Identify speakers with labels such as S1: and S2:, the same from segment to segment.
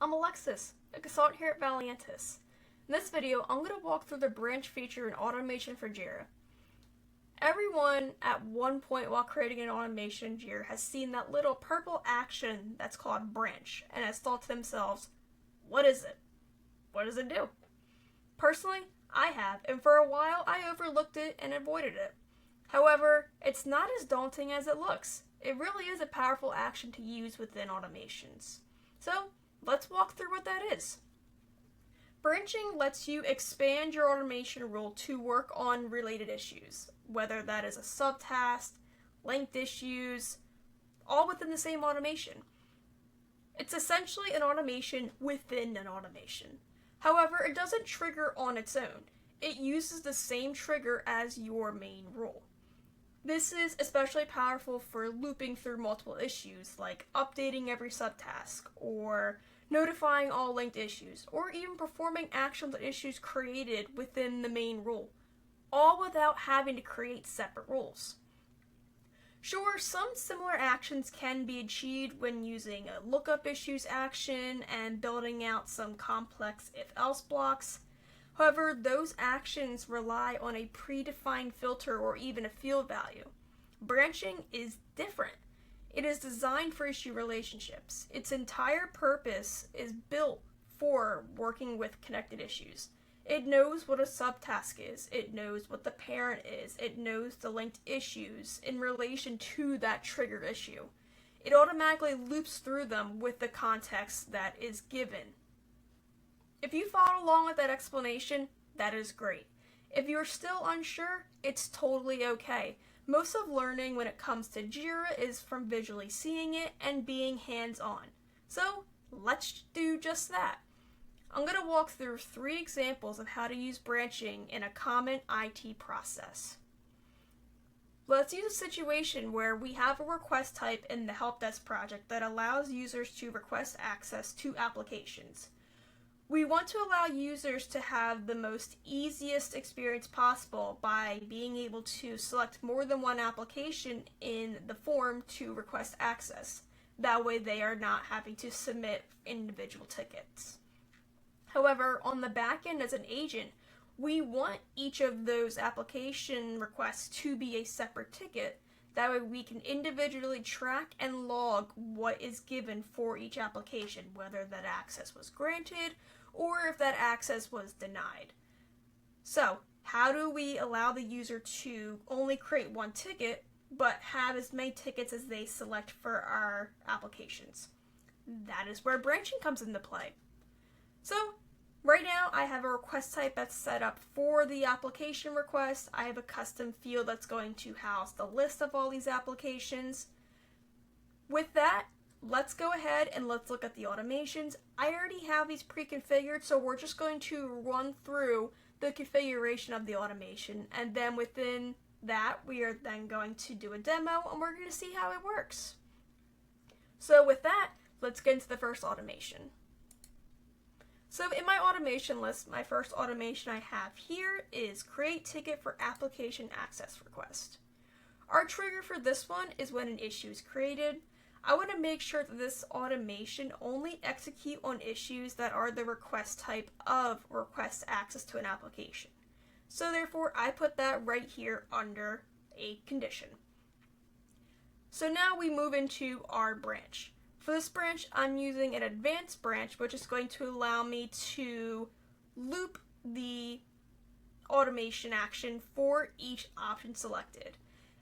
S1: I'm Alexis, a consultant here at Valiantys. In this video, I'm going to walk through the branch feature in automation for Jira. Everyone at one point while creating an automation in Jira has seen that little purple action that's called branch and has thought to themselves, what is it? What does it do? Personally, I have, and for a while I overlooked it and avoided it. However, it's not as daunting as it looks. It really is a powerful action to use within automations. So, let's walk through what that is. Branching lets you expand your automation rule to work on related issues, whether that is a subtask, linked issues, all within the same automation. It's essentially an automation within an automation. However, it doesn't trigger on its own. It uses the same trigger as your main rule. This is especially powerful for looping through multiple issues, like updating every subtask, or notifying all linked issues, or even performing actions on issues created within the main rule, all without having to create separate rules. Sure, some similar actions can be achieved when using a lookup issues action and building out some complex if-else blocks. However, those actions rely on a predefined filter or even a field value. Branching is different. It is designed for issue relationships. Its entire purpose is built for working with connected issues. It knows what a subtask is. It knows what the parent is. It knows the linked issues in relation to that triggered issue. It automatically loops through them with the context that is given. If you followed along with that explanation, that is great. If you're still unsure, it's totally okay. Most of learning when it comes to Jira is from visually seeing it and being hands-on. So, let's do just that. I'm going to walk through 3 examples of how to use branching in a common IT process. Let's use a situation where we have a request type in the help desk project that allows users to request access to applications. We want to allow users to have the most easiest experience possible by being able to select more than one application in the form to request access. That way they are not having to submit individual tickets. However, on the back end as an agent, we want each of those application requests to be a separate ticket. That way we can individually track and log what is given for each application, whether that access was granted or if that access was denied. So, how do we allow the user to only create one ticket, but have as many tickets as they select for our applications? That is where branching comes into play. So, right now I have a request type that's set up for the application request. I have a custom field that's going to house the list of all these applications. With that, let's go ahead and let's look at the automations. I already have these pre-configured, so we're just going to run through the configuration of the automation, and then within that we are then going to do a demo and we're going to see how it works. So with that, let's get into the first automation. So in my automation list, my first automation I have here is create ticket for application access request. Our trigger for this one is when an issue is created. I want to make sure that this automation only execute on issues that are the request type of request access to an application. So therefore, I put that right here under a condition. So now we move into our branch. For this branch, I'm using an advanced branch, which is going to allow me to loop the automation action for each option selected.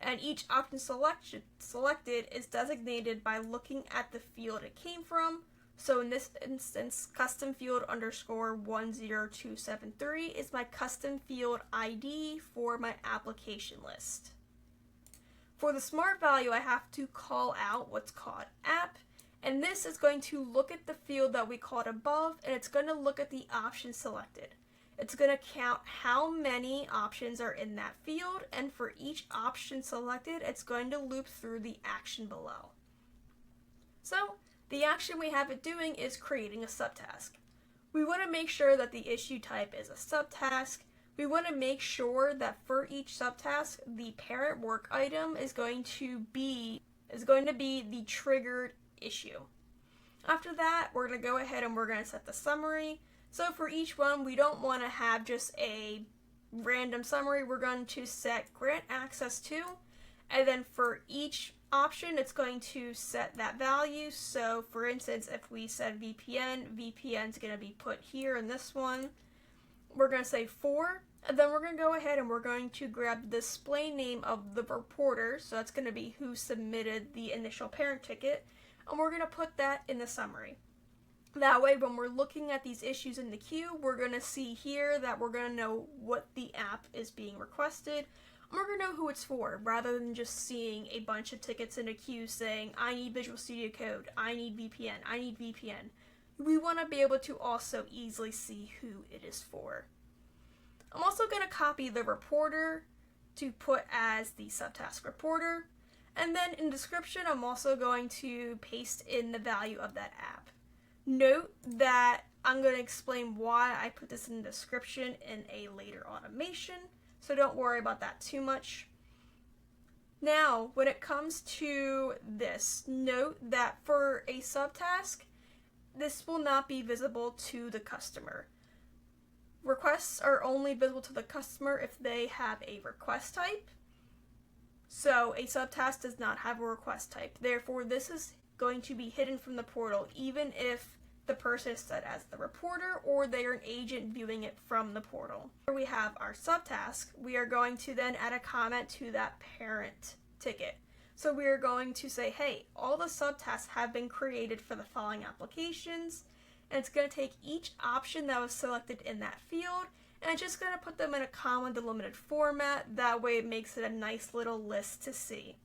S1: And each option selected is designated by looking at the field it came from. So in this instance, custom field underscore 10273 is my custom field ID for my application list. For the smart value, I have to call out what's called app, and this is going to look at the field that we called above, and it's going to look at the option selected. It's going to count how many options are in that field, and for each option selected, it's going to loop through the action below. So, the action we have it doing is creating a subtask. We want to make sure that the issue type is a subtask. We want to make sure that for each subtask, the parent work item is going to be the triggered issue. After that, we're going to go ahead and we're going to set the summary. So for each one, we don't want to have just a random summary. We're going to set grant access to, and then for each option, it's going to set that value. So for instance, if we said VPN, VPN is going to be put here in this one. We're going to say for, and then we're going to go ahead and we're going to grab the display name of the reporter. So that's going to be who submitted the initial parent ticket, and we're going to put that in the summary. That way, when we're looking at these issues in the queue, we're going to see here that we're going to know what the app is being requested. And we're going to know who it's for, rather than just seeing a bunch of tickets in a queue saying, I need Visual Studio Code, I need VPN, I need VPN. We want to be able to also easily see who it is for. I'm also going to copy the reporter to put as the subtask reporter. And then in description, I'm also going to paste in the value of that app. Note that I'm going to explain why I put this in the description in a later automation, so don't worry about that too much. Now, when it comes to this, note that for a subtask, this will not be visible to the customer. Requests are only visible to the customer if they have a request type. So a subtask does not have a request type. Therefore, this is going to be hidden from the portal, even if the person is set as the reporter or they are an agent viewing it from the portal. Here we have our subtask. We are going to then add a comment to that parent ticket. So we are going to say, hey, all the subtasks have been created for the following applications, and it's going to take each option that was selected in that field, and it's just going to put them in a comma delimited format. That way it makes it a nice little list to see.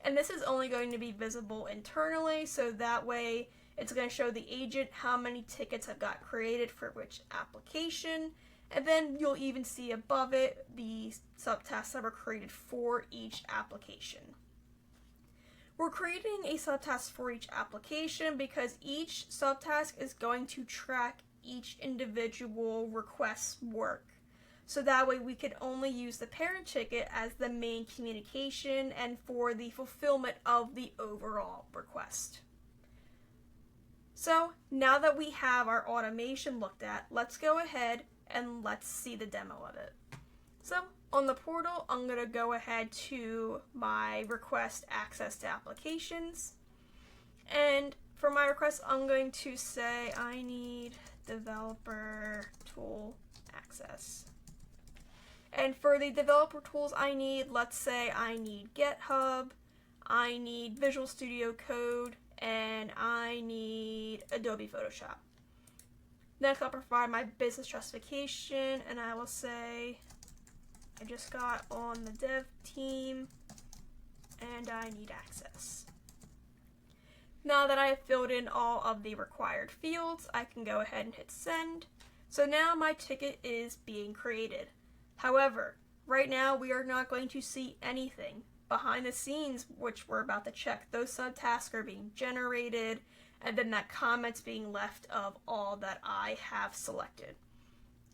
S1: And this is only going to be visible internally, so that way it's going to show the agent how many tickets have got created for which application, and then you'll even see above it the subtasks that were created for each application. We're creating a subtask for each application because each subtask is going to track each individual request's work. So that way we can only use the parent ticket as the main communication and for the fulfillment of the overall request. So now that we have our automation looked at, let's go ahead and let's see the demo of it. So on the portal, I'm going to go ahead to my request access to applications. And for my request, I'm going to say I need developer tool access. And for the developer tools I need, let's say I need GitHub, I need Visual Studio Code, and I need Adobe Photoshop. Next, I'll provide my business justification, and I will say I just got on the dev team, and I need access. Now that I have filled in all of the required fields, I can go ahead and hit send. So now my ticket is being created. However, right now we are not going to see anything. Behind the scenes, which we're about to check, those subtasks are being generated, and then that comment's being left of all that I have selected.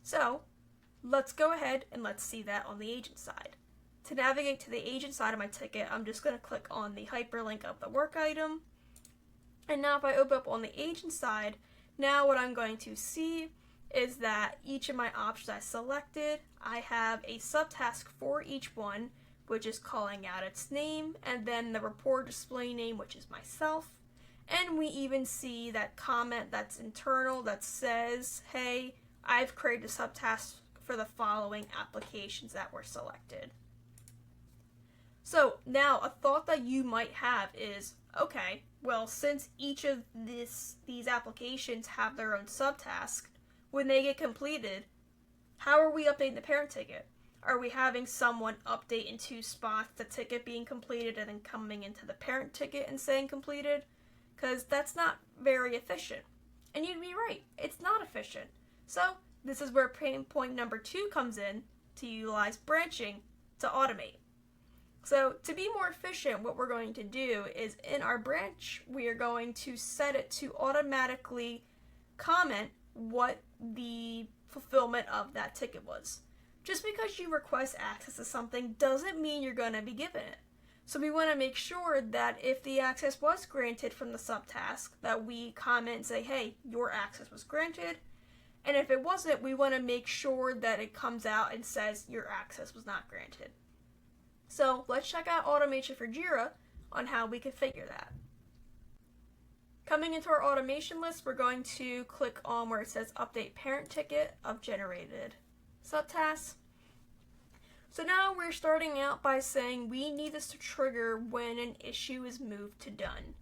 S1: So let's go ahead and let's see that on the agent side. To navigate to the agent side of my ticket, I'm just going to click on the hyperlink of the work item. And now if I open up on the agent side, now what I'm going to see is that each of my options I selected, I have a subtask for each one, which is calling out its name, and then the report display name, which is myself. And we even see that comment that's internal that says, hey, I've created a subtask for the following applications that were selected. So now a thought that you might have is, okay, well, since each of these applications have their own subtask, when they get completed, how are we updating the parent ticket? Are we having someone update in two spots, the ticket being completed and then coming into the parent ticket and saying completed? Because that's not very efficient. And you'd be right, it's not efficient. So this is where pain point number 2 comes in, to utilize branching to automate. So to be more efficient, what we're going to do is in our branch, we are going to set it to automatically comment what the fulfillment of that ticket was. Just because you request access to something doesn't mean you're going to be given it. So we want to make sure that if the access was granted from the subtask, that we comment and say, hey, your access was granted. And if it wasn't, we want to make sure that it comes out and says your access was not granted. So let's check out automation for Jira on how we configure that. Coming into our automation list, we're going to click on where it says update parent ticket of generated subtasks. So now we're starting out by saying we need this to trigger when an issue is moved to done.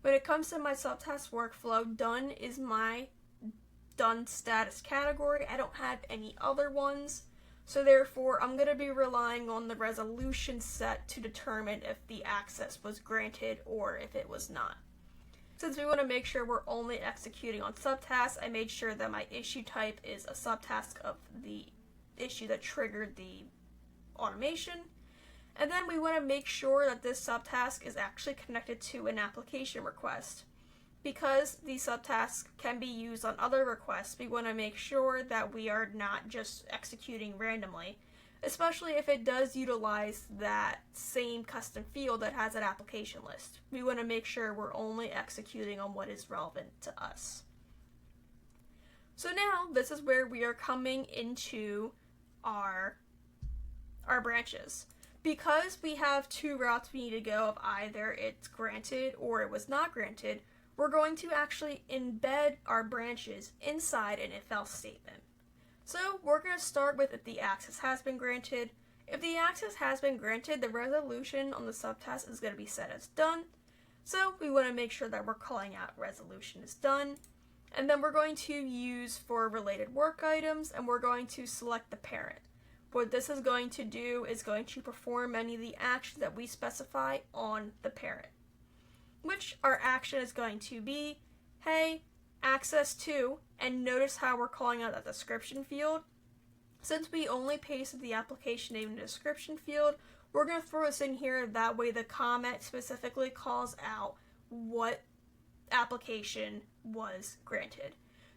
S1: When it comes to my subtask workflow, done is my done status category. I don't have any other ones. So therefore, I'm going to be relying on the resolution set to determine if the access was granted or if it was not. Since we want to make sure we're only executing on subtasks, I made sure that my issue type is a subtask of the issue that triggered the automation. And then we want to make sure that this subtask is actually connected to an application request. Because the subtask can be used on other requests, we want to make sure that we are not just executing randomly, especially if it does utilize that same custom field that has an application list. We want to make sure we're only executing on what is relevant to us. So now this is where we are coming into our branches. Because we have two routes we need to go of either it's granted or it was not granted, we're going to actually embed our branches inside an if-else statement. So we're going to start with if the access has been granted. If the access has been granted, the resolution on the subtask is going to be set as done. So we want to make sure that we're calling out resolution is done. And then we're going to use for related work items, and we're going to select the parent. What this is going to do is going to perform any of the actions that we specify on the parent. Which our action is going to be, hey, access to, and notice how we're calling out that description field. Since we only pasted the application name in the description field, we're going to throw this in here, that way the comment specifically calls out what application was granted.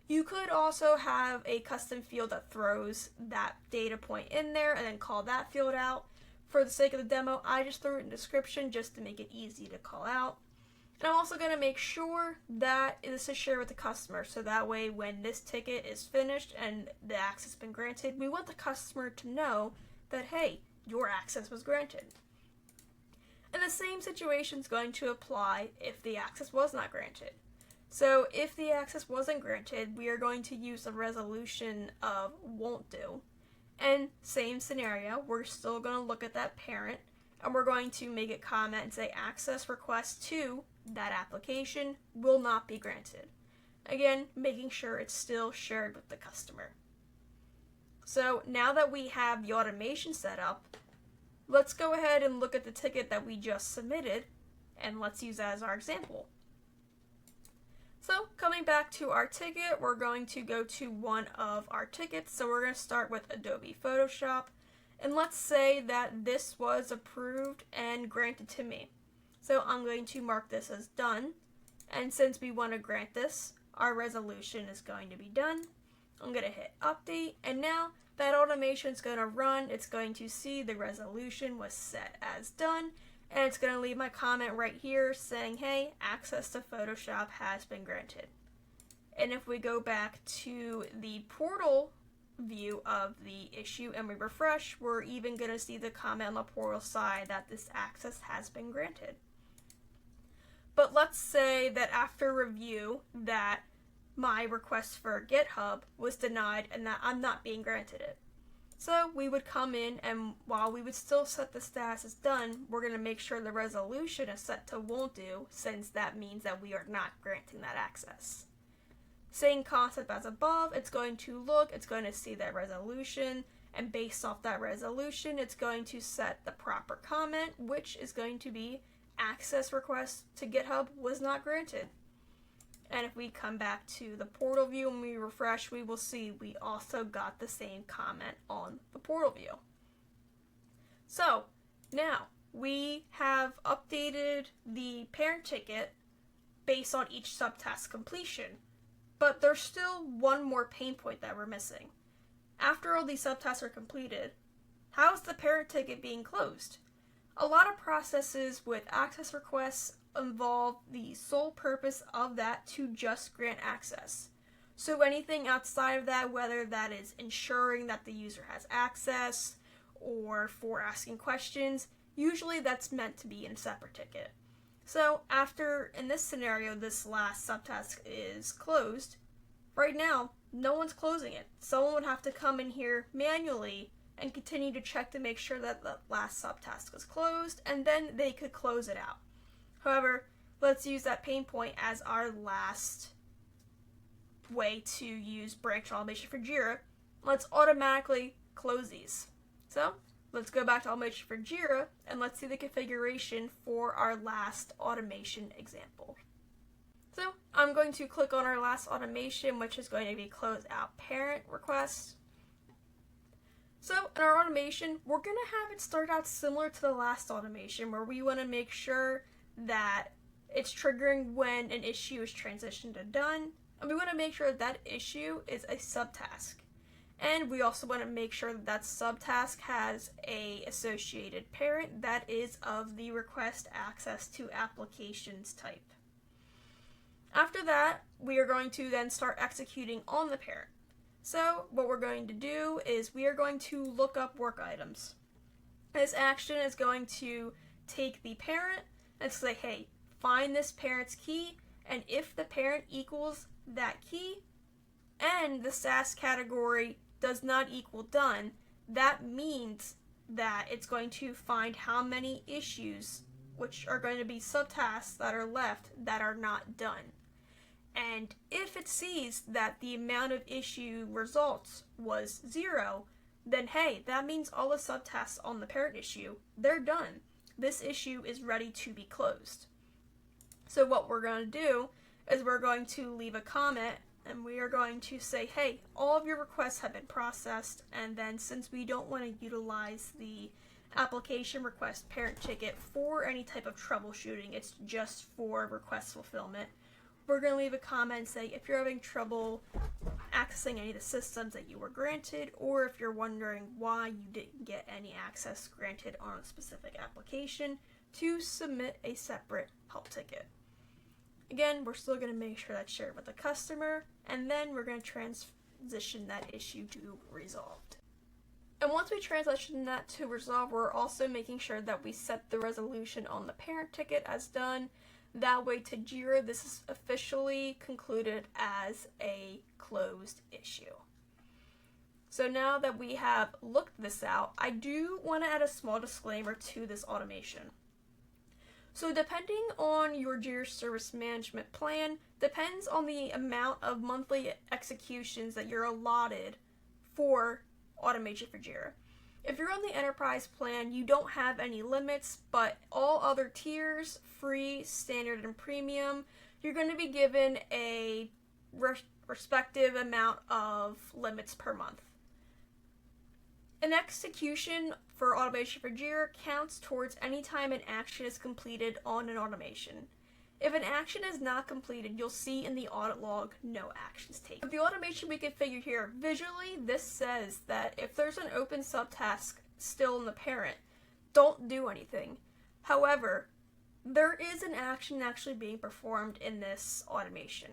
S1: You could also have a custom field that throws that data point in there and then call that field out. For the sake of the demo, I just threw it in the description just to make it easy to call out. And I'm also going to make sure that this is shared with the customer, so that way when this ticket is finished and the access has been granted, we want the customer to know that, hey, your access was granted. And the same situation is going to apply if the access was not granted. So if the access wasn't granted, we are going to use the resolution of won't do. And same scenario, we're still going to look at that parent, and we're going to make it comment and say access request to that application will not be granted. Again, making sure it's still shared with the customer. So now that we have the automation set up, let's go ahead and look at the ticket that we just submitted, and let's use that as our example. So coming back to our ticket, we're going to go to one of our tickets. So we're going to start with Adobe Photoshop, and let's say that this was approved and granted to me. So I'm going to mark this as done, and since we want to grant this, our resolution is going to be done. I'm going to hit update, and now that automation is going to run. It's going to see the resolution was set as done, and it's going to leave my comment right here saying, hey, access to Photoshop has been granted. And if we go back to the portal view of the issue and we refresh, we're even going to see the comment on the portal side that this access has been granted. But let's say that after review that my request for GitHub was denied and that I'm not being granted it. So we would come in, and while we would still set the status as done, we're going to make sure the resolution is set to won't do, since that means that we are not granting that access. Same concept as above, it's going to look, it's going to see that resolution, and based off that resolution, it's going to set the proper comment, which is going to be access request to GitHub was not granted. And if we come back to the portal view and we refresh, we will see we also got the same comment on the portal view. So now we have updated the parent ticket based on each subtask completion, but there's still one more pain point that we're missing. After all these subtasks are completed, how is the parent ticket being closed? A lot of processes with access requests involve the sole purpose of that to just grant access. So anything outside of that, whether that is ensuring that the user has access or for asking questions, usually that's meant to be in a separate ticket. So after, in this scenario, this last subtask is closed, right now, no one's closing it. Someone would have to come in here manually and continue to check to make sure that the last subtask was closed, and then they could close it out. However, let's use that pain point as our last way to use branch automation for Jira. Let's automatically close these. So let's go back to automation for Jira and let's see the configuration for our last automation example. So I'm going to click on our last automation, which is going to be close out parent request. So in our automation, we're going to have it start out similar to the last automation, where we want to make sure that it's triggering when an issue is transitioned to done, and we want to make sure that that issue is a subtask. And we also want to make sure that that subtask has a associated parent that is of the request access to applications type. After that, we are going to then start executing on the parent. So what we're going to do is we are going to look up work items. This action is going to take the parent and say, hey, find this parent's key, and if the parent equals that key and the SAS category does not equal done, that means that it's going to find how many issues, which are going to be subtasks that are left, that are not done. And if it sees that the amount of issue results was 0, then hey, that means all the subtasks on the parent issue, they're done. This issue is ready to be closed. So what we're going to do is we're going to leave a comment and we are going to say, hey, all of your requests have been processed, and then since we don't want to utilize the application request parent ticket for any type of troubleshooting, it's just for request fulfillment, we're going to leave a comment and say if you're having trouble accessing any of the systems that you were granted, or if you're wondering why you didn't get any access granted on a specific application, to submit a separate help ticket. Again, we're still going to make sure that's shared with the customer, and then we're going to transition that issue to resolved. And once we transition that to resolve, we're also making sure that we set the resolution on the parent ticket as done. That way to Jira, this is officially concluded as a closed issue. So now that we have looked this out, I do want to add a small disclaimer to this automation. So depending on your Jira Service Management plan, depends on the amount of monthly executions that you're allotted for automation for Jira. If you're on the enterprise plan, you don't have any limits, but all other tiers, free, standard, and premium, you're going to be given a respective amount of limits per month. An execution for automation for Jira counts towards any time an action is completed on an automation. If an action is not completed, you'll see in the audit log no actions taken. With the automation we configured here, visually this says that if there's an open subtask still in the parent, don't do anything. However, there is an action actually being performed in this automation.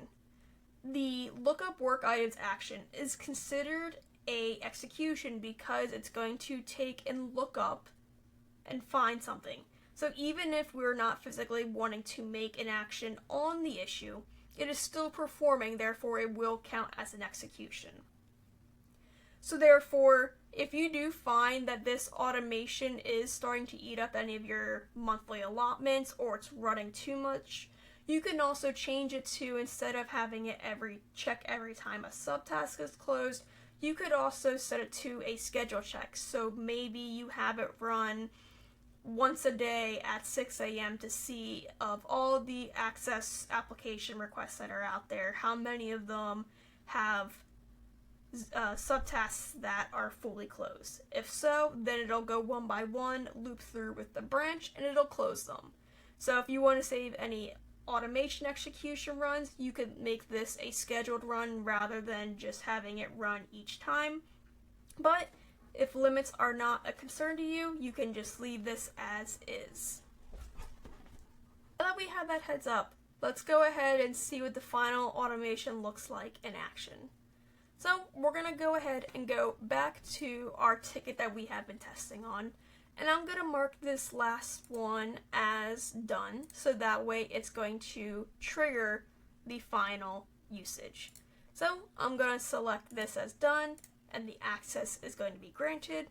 S1: The lookup work items action is considered a execution because it's going to take and look up and find something. So even if we're not physically wanting to make an action on the issue, it is still performing, therefore it will count as an execution. So therefore, if you do find that this automation is starting to eat up any of your monthly allotments or it's running too much, you can also change it to, instead of having it check every time a subtask is closed, you could also set it to a schedule check. So maybe you have it run once a day at 6 a.m. to see of all of the access application requests that are out there, how many of them have subtasks that are fully closed. If so, then it'll go one by one, loop through with the branch, and it'll close them. So if you want to save any automation execution runs, you could make this a scheduled run rather than just having it run each time. But If limits are not a concern to you, you can just leave this as is. Now that we have that heads up, let's go ahead and see what the final automation looks like in action. So we're going to go ahead and go back to our ticket that we have been testing on, and I'm going to mark this last one as done, so that way it's going to trigger the final usage. So I'm going to select this as done, and the access is going to be granted.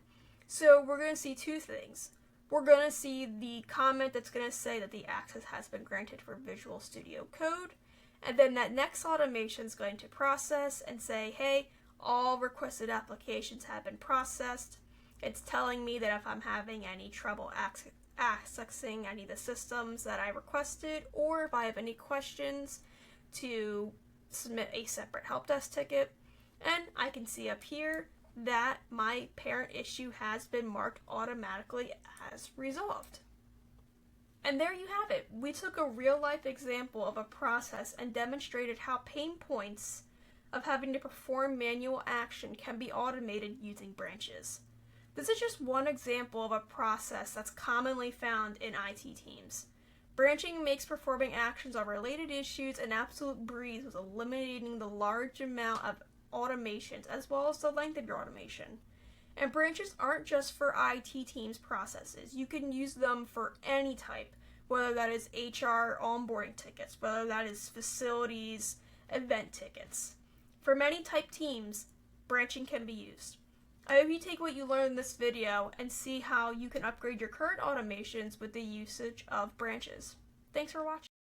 S1: So we're going to see two things. We're going to see the comment that's going to say that the access has been granted for Visual Studio Code, and then that next automation is going to process and say, hey, all requested applications have been processed. It's telling me that if I'm having any trouble accessing any of the systems that I requested, or if I have any questions, to submit a separate help desk ticket. And I can see up here that my parent issue has been marked automatically as resolved. And there you have it. We took a real-life example of a process and demonstrated how pain points of having to perform manual action can be automated using branches. This is just one example of a process that's commonly found in IT teams. Branching makes performing actions on related issues an absolute breeze with eliminating the large amount of automations as well as the length of your automation. And branches aren't just for IT teams' processes. You can use them for any type, whether that is HR onboarding tickets, whether that is facilities event tickets. For many type teams, branching can be used. I hope you take what you learned in this video and see how you can upgrade your current automations with the usage of branches. Thanks for watching.